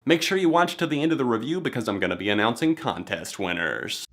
Make sure you watch to the end of the review because I'm going to be announcing contest winners.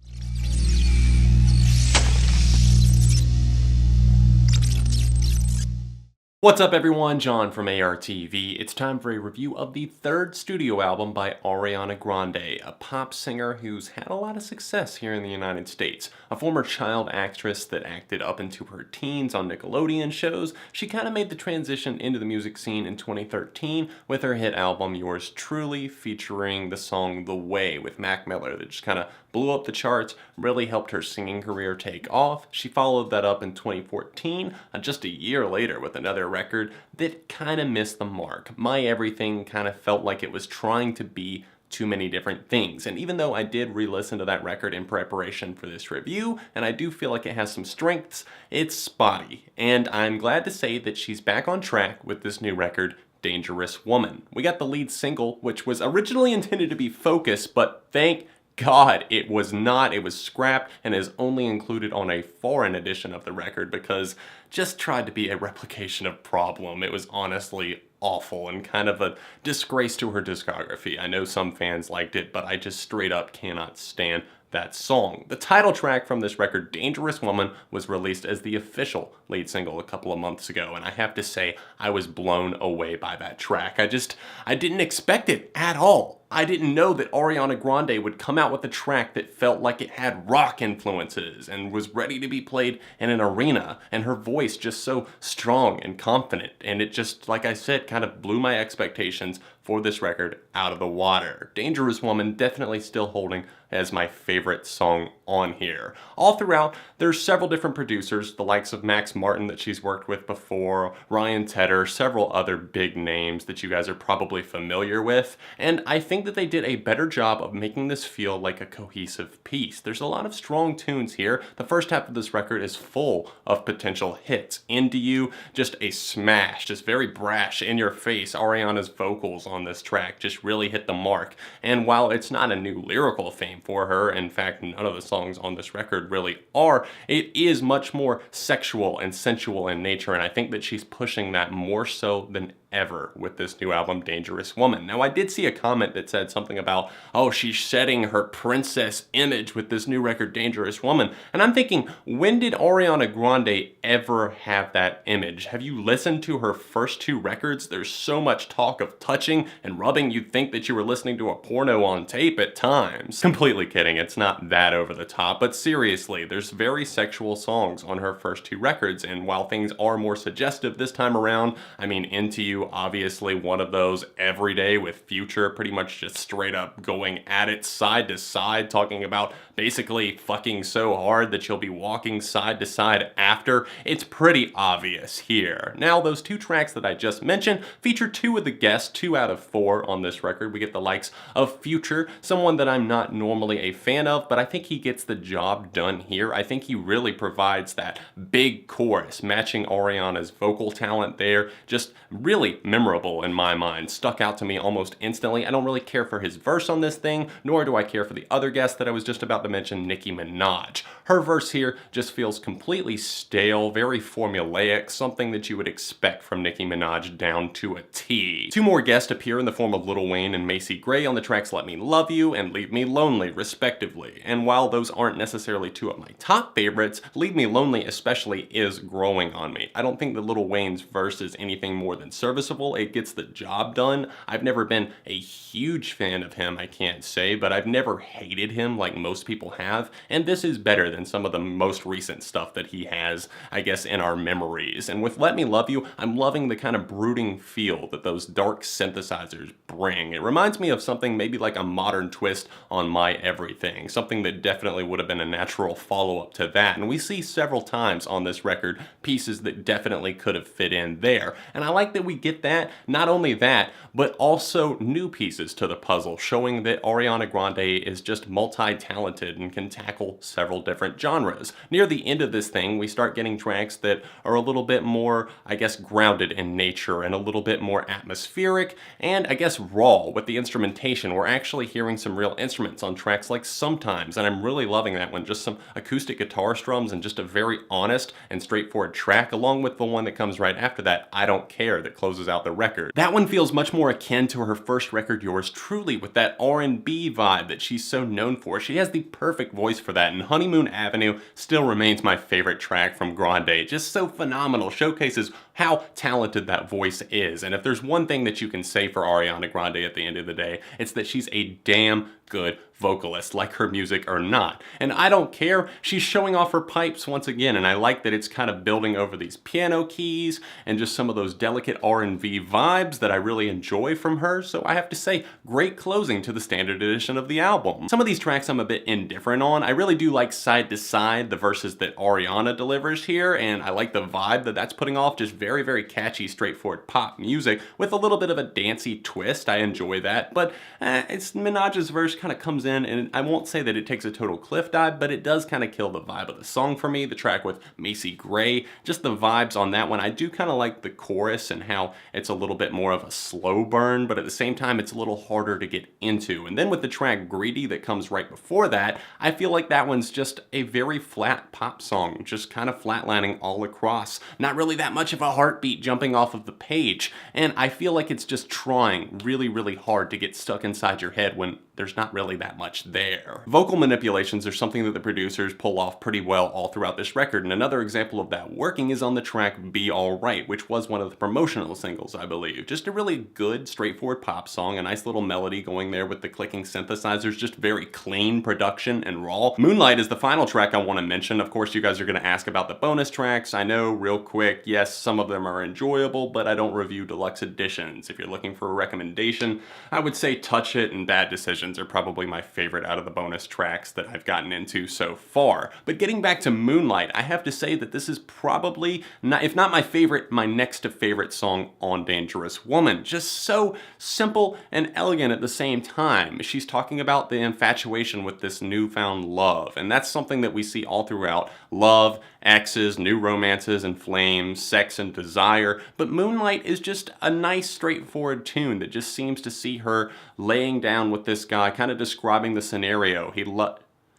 What's up everyone, John from ARTV. It's time for a review of the third studio album by Ariana Grande, a pop singer who's had a lot of success here in the United States. A former child actress that acted up into her teens on Nickelodeon shows, she kind of made the transition into the music scene in 2013 with her hit album Yours Truly, featuring the song The Way with Mac Miller that just kind of blew up the charts, really helped her singing career take off. She followed that up in 2014, just a year later, with another record that kind of missed the mark. My Everything kind of felt like it was trying to be too many different things. And even though I did re-listen to that record in preparation for this review, and I do feel like it has some strengths, it's spotty. And I'm glad to say that she's back on track with this new record, Dangerous Woman. We got the lead single, which was originally intended to be Focus, but thank God, it was not. It was scrapped and is only included on a foreign edition of the record because just tried to be a replication of Problem. It was honestly awful and kind of a disgrace to her discography. I know some fans liked it, but I just straight up cannot stand that song. The title track from this record, Dangerous Woman, was released as the official lead single a couple of months ago, and I have to say I was blown away by that track. I didn't expect it at all. I didn't know that Ariana Grande would come out with a track that felt like it had rock influences and was ready to be played in an arena, and her voice just so strong and confident, and it just, like I said, kind of blew my expectations for this record out of the water. Dangerous Woman definitely still holding as my favorite song on here. All throughout, there's several different producers, the likes of Max Martin that she's worked with before, Ryan Tedder, several other big names that you guys are probably familiar with, and I think that they did a better job of making this feel like a cohesive piece. There's a lot of strong tunes here. The first half of this record is full of potential hits. Into You, just a smash, just very brash, in your face. Ariana's vocals on this track just really hit the mark, and while it's not a new lyrical fame for her, in fact none of the songs on this record really are, it is much more sexual and sensual in nature, and I think that she's pushing that more so than ever with this new album, Dangerous Woman. Now, I did see a comment that said something about, oh, she's shedding her princess image with this new record, Dangerous Woman. And I'm thinking, when did Ariana Grande ever have that image? Have you listened to her first two records? There's so much talk of touching and rubbing, you'd think that you were listening to a porno on tape at times. Completely kidding, it's not that over the top, but seriously, there's very sexual songs on her first two records, and while things are more suggestive this time around, I mean, Into You, obviously one of those, Every Day with Future, pretty much just straight up going at it side to side, talking about basically fucking so hard that you'll be walking side to side after. It's pretty obvious here. Now, those two tracks that I just mentioned feature two of the guests, 2 out of 4 on this record. We get the likes of Future, someone that I'm not normally a fan of, but I think he gets the job done here. I think he really provides that big chorus, matching Ariana's vocal talent there. Just really memorable in my mind, stuck out to me almost instantly. I don't really care for his verse on this thing, nor do I care for the other guest that I was just about to mention, Nicki Minaj. Her verse here just feels completely stale, very formulaic, something that you would expect from Nicki Minaj down to a T. 2 more guests appear in the form of Lil Wayne and Macy Gray on the tracks Let Me Love You and Leave Me Lonely, respectively. And while those aren't necessarily 2 of my top favorites, Leave Me Lonely especially is growing on me. I don't think that Lil Wayne's verse is anything more than serviceable. It gets the job done. I've never been a huge fan of him, I can't say, but I've never hated him like most people have, and this is better than some of the most recent stuff that he has, I guess, in our memories. And with Let Me Love You, I'm loving the kind of brooding feel that those dark synthesizers bring. It reminds me of something maybe like a modern twist on My Everything, something that definitely would have been a natural follow-up to that, and we see several times on this record pieces that definitely could have fit in there, and I like that we get that. Not only that, but also new pieces to the puzzle, showing that Ariana Grande is just multi-talented and can tackle several different genres. Near the end of this thing, we start getting tracks that are a little bit more, I guess, grounded in nature and a little bit more atmospheric and, I guess, raw with the instrumentation. We're actually hearing some real instruments on tracks like Sometimes, and I'm really loving that one. Just some acoustic guitar strums and just a very honest and straightforward track, along with the one that comes right after that, I Don't Care, that closes closes out the record. That one feels much more akin to her first record, Yours Truly, with that R&B vibe that she's so known for. She has the perfect voice for that, and Honeymoon Avenue still remains my favorite track from Grande. Just so phenomenal, showcases how talented that voice is. And if there's one thing that you can say for Ariana Grande at the end of the day, it's that she's a damn good vocalist, like her music or not. And I don't care, she's showing off her pipes once again, and I like that it's kind of building over these piano keys and just some of those delicate R&B vibes that I really enjoy from her. So I have to say, great closing to the standard edition of the album. Some of these tracks I'm a bit indifferent on. I really do like Side to Side, the verses that Ariana delivers here, and I like the vibe that that's putting off, just very, very catchy, straightforward pop music with a little bit of a dancey twist. I enjoy that, but it's Minaj's verse kind of comes in, and I won't say that it takes a total cliff dive, but it does kind of kill the vibe of the song for me. The track with Macy Gray, just the vibes on that one. I do kind of like the chorus and how it's a little bit more of a slow burn, but at the same time it's a little harder to get into. And then with the track Greedy that comes right before that, I feel like that one's just a very flat pop song, just kind of flatlining all across. Not really that much of a heartbeat jumping off of the page, and I feel like it's just trying really, really hard to get stuck inside your head when there's not really that much there. Vocal manipulations are something that the producers pull off pretty well all throughout this record, and another example of that working is on the track Be Alright, which was one of the promotional singles, I believe. Just a really good, straightforward pop song, a nice little melody going there with the clicking synthesizers, just very clean production and raw. Moonlight is the final track I want to mention. Of course, you guys are going to ask about the bonus tracks. I know, real quick, yes, some of them are enjoyable, but I don't review deluxe editions. If you're looking for a recommendation, I would say Touch It and Bad Decisions are probably my favorite out of the bonus tracks that I've gotten into so far. But getting back to Moonlight, I have to say that this is probably, if not my favorite, my next to favorite song on Dangerous Woman. Just so simple and elegant at the same time. She's talking about the infatuation with this newfound love, and that's something that we see all throughout. Love, exes, new romances and flames, sex and desire, but Moonlight is just a nice straightforward tune that just seems to see her laying down with this guy, kind of describing the scenario.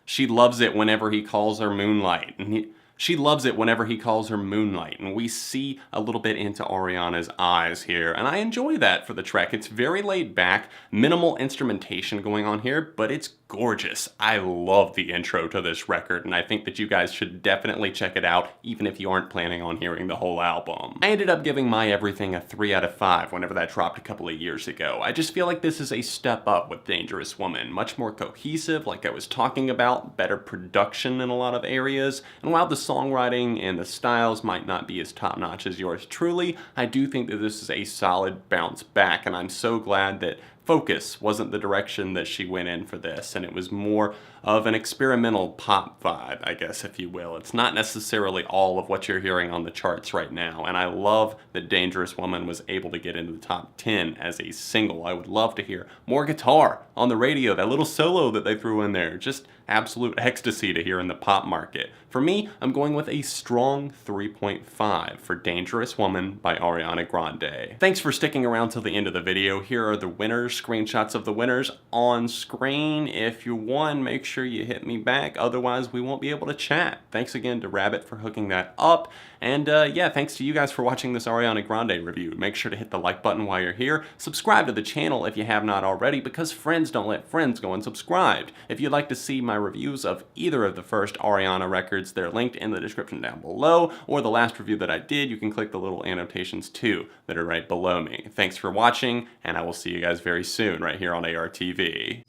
She loves it whenever he calls her Moonlight, and she loves it whenever he calls her Moonlight, and we see a little bit into Ariana's eyes here, and I enjoy that for the track. It's very laid back, minimal instrumentation going on here, but it's gorgeous. I love the intro to this record, and I think that you guys should definitely check it out, even if you aren't planning on hearing the whole album. I ended up giving My Everything a 3 out of 5 whenever that dropped a couple of years ago. I just feel like this is a step up with Dangerous Woman, much more cohesive, like I was talking about, better production in a lot of areas, and while the songwriting and the styles might not be as top-notch as Yours Truly, I do think that this is a solid bounce back, and I'm so glad that Focus wasn't the direction that she went in for this, and it was more of an experimental pop vibe, I guess, if you will. It's not necessarily all of what you're hearing on the charts right now, and I love that Dangerous Woman was able to get into the top 10 as a single. I would love to hear more guitar on the radio, that little solo that they threw in there, just absolute ecstasy to hear in the pop market. For me, I'm going with a strong 3.5 for Dangerous Woman by Ariana Grande. Thanks for sticking around till the end of the video. Here are the winners, screenshots of the winners on screen. If you won, make sure you hit me back, otherwise we won't be able to chat. Thanks again to Rabbit for hooking that up, and yeah, thanks to you guys for watching this Ariana Grande review. Make sure to hit the like button while you're here, subscribe to the channel if you have not already, because friends don't let friends go unsubscribed. If you'd like to see my reviews of either of the first Ariana records, they're linked in the description down below, or the last review that I did, you can click the little annotations too that are right below me. Thanks for watching, and I will see you guys very soon right here on ARTV.